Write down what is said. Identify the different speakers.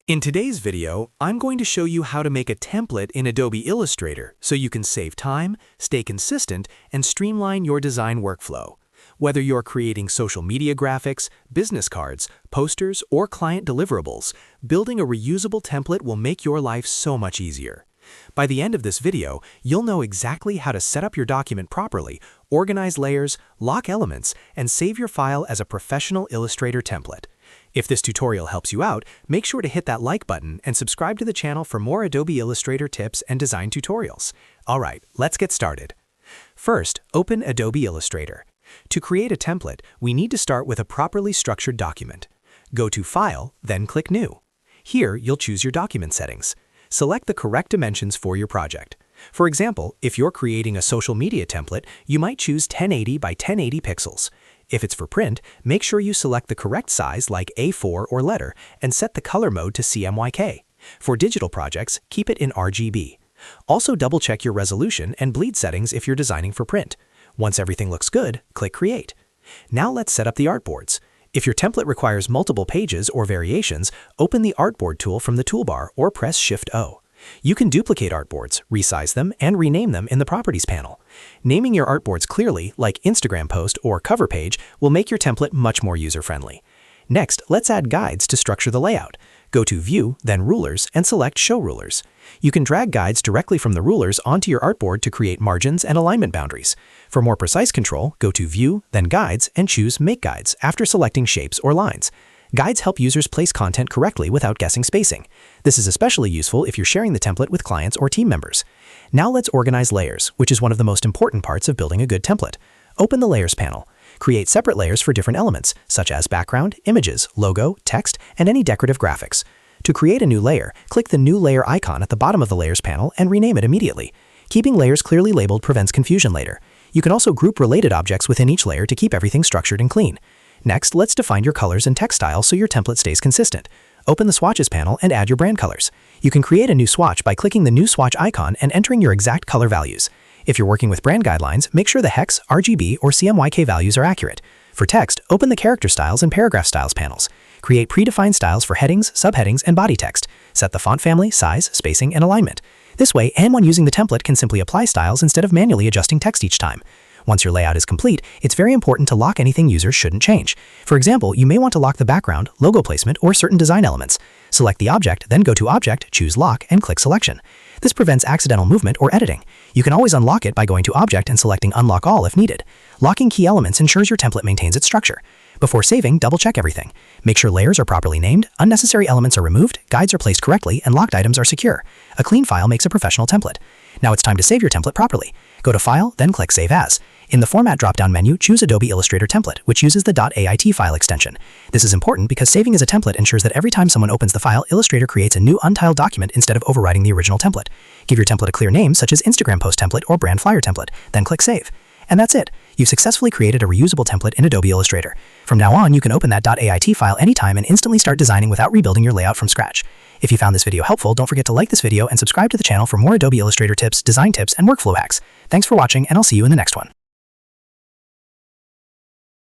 Speaker 1: In today's video, I'm going to show you how to make a template in Adobe Illustrator so you can save time, stay consistent, and streamline your design workflow. Whether you're creating social media graphics, business cards, posters, or client deliverables, building a reusable template will make your life so much easier. By the end of this video, you'll know exactly how to set up your document properly, organize layers, lock elements, and save your file as a professional Illustrator template. If this tutorial helps you out, make sure to hit that like button and subscribe to the channel for more Adobe Illustrator tips and design tutorials. Alright, let's get started. First, open Adobe Illustrator. To create a template, we need to start with a properly structured document. Go to File, then click New. Here, you'll choose your document settings. Select the correct dimensions for your project. For example, if you're creating a social media template, you might choose 1080 by 1080 pixels. If it's for print, make sure you select the correct size like A4 or letter and set the color mode to CMYK. For digital projects, keep it in RGB. Also double-check your resolution and bleed settings if you're designing for print. Once everything looks good, click Create. Now let's set up the artboards. If your template requires multiple pages or variations, open the Artboard tool from the toolbar or press Shift-O. You can duplicate artboards, resize them, and rename them in the Properties panel. Naming your artboards clearly, like Instagram post or cover page, will make your template much more user-friendly. Next, let's add guides to structure the layout. Go to View, then Rulers, and select Show Rulers. You can drag guides directly from the rulers onto your artboard to create margins and alignment boundaries. For more precise control, go to View, then Guides, and choose Make Guides after selecting shapes or lines. Guides help users place content correctly without guessing spacing. This is especially useful if you're sharing the template with clients or team members. Now let's organize layers, which is one of the most important parts of building a good template. Open the Layers panel. Create separate layers for different elements, such as background, images, logo, text, and any decorative graphics. To create a new layer, click the New Layer icon at the bottom of the Layers panel and rename it immediately. Keeping layers clearly labeled prevents confusion later. You can also group related objects within each layer to keep everything structured and clean. Next, let's define your colors and text style so your template stays consistent. Open the Swatches panel and add your brand colors. You can create a new swatch by clicking the new swatch icon and entering your exact color values. If you're working with brand guidelines, make sure the hex, RGB, or CMYK values are accurate. For text, open the Character Styles and Paragraph Styles panels. Create predefined styles for headings, subheadings, and body text. Set the font family, size, spacing, and alignment. This way, anyone using the template can simply apply styles instead of manually adjusting text each time. Once your layout is complete, it's very important to lock anything users shouldn't change. For example, you may want to lock the background, logo placement, or certain design elements. Select the object, then go to Object, choose Lock, and click Selection. This prevents accidental movement or editing. You can always unlock it by going to Object and selecting Unlock All if needed. Locking key elements ensures your template maintains its structure. Before saving, double-check everything. Make sure layers are properly named, unnecessary elements are removed, guides are placed correctly, and locked items are secure. A clean file makes a professional template. Now it's time to save your template properly. Go to File, then click Save As. In the Format drop-down menu, choose Adobe Illustrator Template, which uses the .ait file extension. This is important because saving as a template ensures that every time someone opens the file, Illustrator creates a new untiled document instead of overriding the original template. Give your template a clear name such as Instagram post template or brand flyer template, then click Save. And that's it. You've successfully created a reusable template in Adobe Illustrator. From now on, you can open that .ait file anytime and instantly start designing without rebuilding your layout from scratch. If you found this video helpful, don't forget to like this video and subscribe to the channel for more Adobe Illustrator tips, design tips, and workflow hacks. Thanks for watching, and I'll see you in the next one.